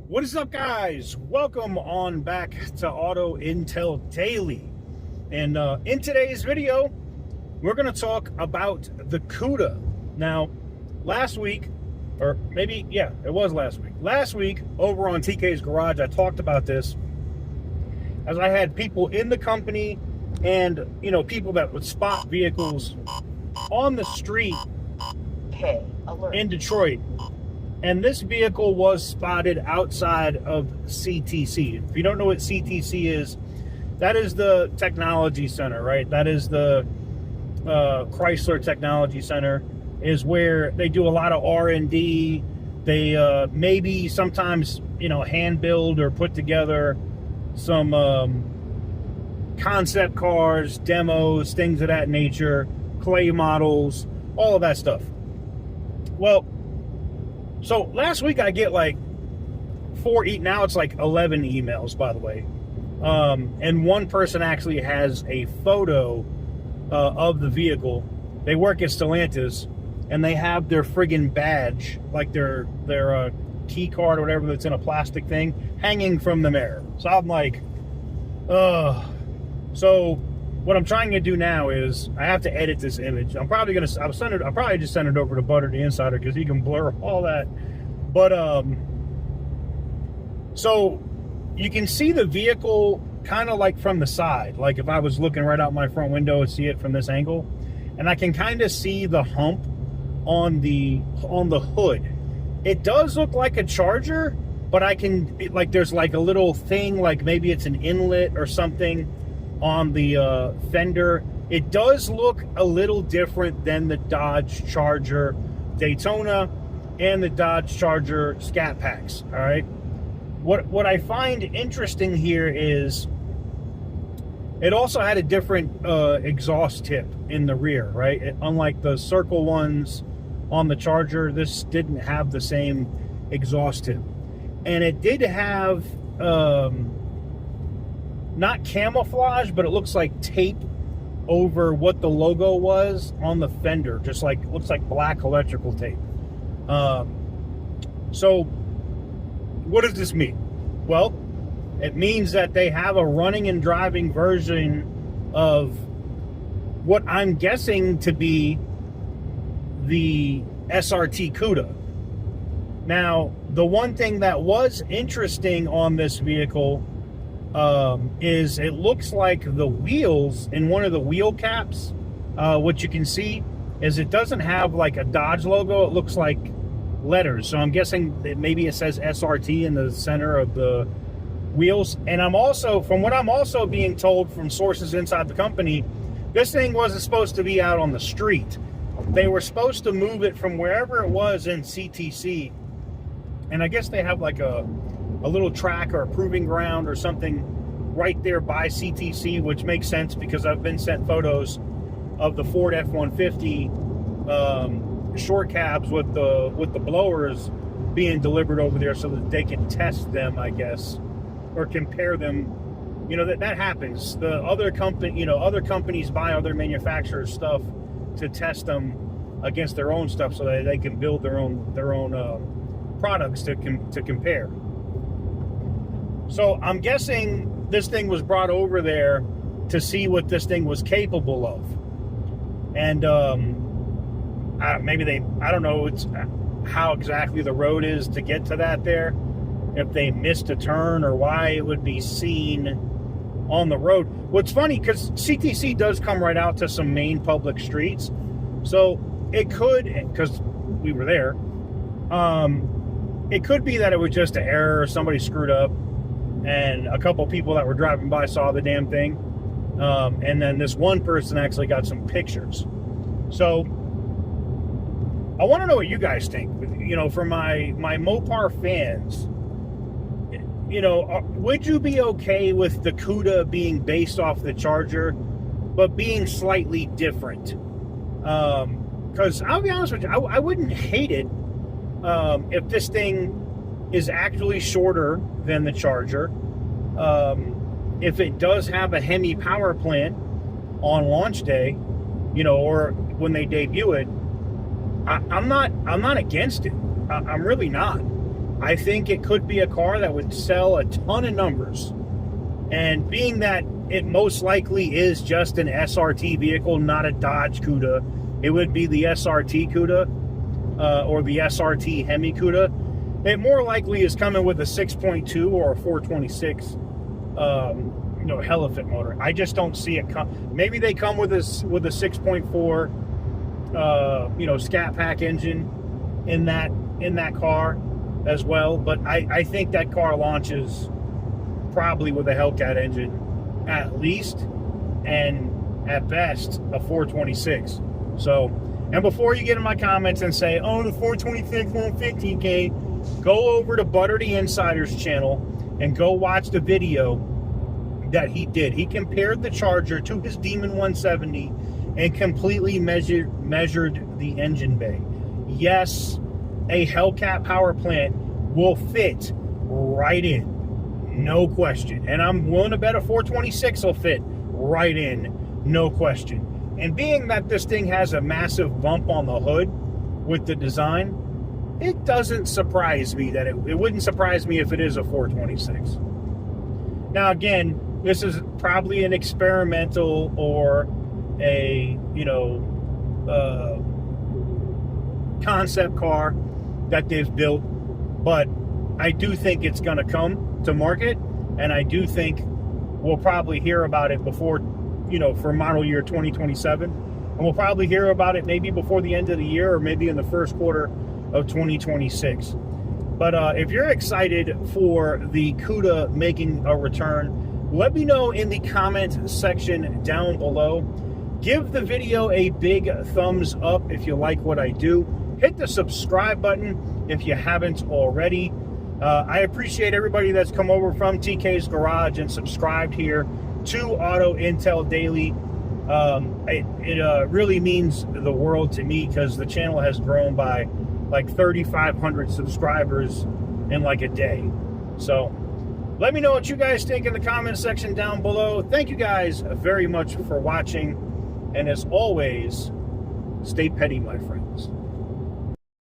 What is up, guys? Welcome on back to Auto Intel Daily. And in today's video, we're going to talk about the Cuda. Now, last week, or maybe, yeah, it was last week. Last week, over on TK's Garage, I talked about this as I had people in the company and, people that would spot vehicles on the street in Detroit. And this vehicle was spotted outside of CTC. If you don't know what CTC is, that is the technology center, right? That is the Chrysler Technology Center, is where they do a lot of R&D. They maybe sometimes, hand build or put together some concept cars, demos, things of that nature, clay models, all of that stuff. Well, so last week I get like now it's like 11 emails, by the way. And one person actually has a photo of the vehicle. They work at Stellantis and they have their friggin' badge, like their key card or whatever that's in a plastic thing, hanging from the mirror. So I'm like, so what I'm trying to do now is I have to edit this image. I'll probably just send it over to Butter the Insider because he can blur all that. But so you can see the vehicle kind of like from the side. Like if I was looking right out my front window and see it from this angle, and I can kind of see the hump on the hood. It does look like a Charger, but there's like a little thing, like maybe it's an inlet or something on the fender. It does look a little different than the Dodge Charger Daytona and the Dodge Charger Scat Packs. All right, what I find interesting here is it also had a different exhaust tip in the rear, right? Unlike the circle ones on the Charger, this didn't have the same exhaust tip, and it did have not camouflage, but it looks like tape over what the logo was on the fender, just like looks like black electrical tape. So what does this mean? Well, it means that they have a running and driving version of what I'm guessing to be the SRT Cuda. Now, the one thing that was interesting on this vehicle is it looks like the wheels in one of the wheel caps, what you can see is it doesn't have like a Dodge logo. It looks like letters. So I'm guessing that maybe it says SRT in the center of the wheels. And from what I'm also being told from sources inside the company, this thing wasn't supposed to be out on the street. They were supposed to move it from wherever it was in CTC. And I guess they have like a little track or a proving ground or something right there by CTC, which makes sense because I've been sent photos of the Ford F-150 short cabs with the blowers being delivered over there so that they can test them, I guess, or compare them. That happens. The other companies buy other manufacturers' stuff to test them against their own stuff so that they can build their own products to compare. So I'm guessing this thing was brought over there to see what this thing was capable of. And I don't know how exactly the road is to get to that there. If they missed a turn or why it would be seen on the road. What's funny, because CTC does come right out to some main public streets. So it could, because we were there, it could be that it was just an error or somebody screwed up and a couple people that were driving by saw the damn thing. And then this one person actually got some pictures. So I want to know what you guys think. For my Mopar fans, would you be okay with the Cuda being based off the Charger, but being slightly different? Because I'll be honest with you, I wouldn't hate it if this thing is actually shorter than the Charger. If it does have a Hemi power plant on launch day, or when they debut it, I'm not against it. I'm really not. I think it could be a car that would sell a ton of numbers. And being that it most likely is just an SRT vehicle, not a Dodge Cuda, it would be the SRT Cuda or the SRT Hemi Cuda. It more likely is coming with a 6.2 or a 426 Helifit motor. I just don't see it come. Maybe they come with a 6.4 Scat Pack engine in that car as well, but I think that car launches probably with a Hellcat engine at least, and at best a 426. So, and before you get in my comments and say, oh, the 426 won't 15K, go over to Butter the Insider's channel and go watch the video that he did. He compared the Charger to his Demon 170 and completely measured the engine bay. Yes, a Hellcat power plant will fit right in, no question. And I'm willing to bet a 426 will fit right in, no question. And being that this thing has a massive bump on the hood with the design, it doesn't surprise me that it wouldn't surprise me if it is a 426. Now, again, this is probably an experimental or a, concept car that they've built, but I do think it's going to come to market, and I do think we'll probably hear about it before, for model year 2027, and we'll probably hear about it maybe before the end of the year or maybe in the first quarter of 2026. But if you're excited for the Cuda making a return, let me know in the comment section down below. Give the video a big thumbs up if you like what I do. Hit the subscribe button if you haven't already. I appreciate everybody that's come over from TK's Garage and subscribed here to Auto Intel Daily. It really means the world to me because the channel has grown by like 3,500 subscribers in like a day. So let me know what you guys think in the comment section down below. Thank you guys very much for watching. And as always, stay petty, my friends.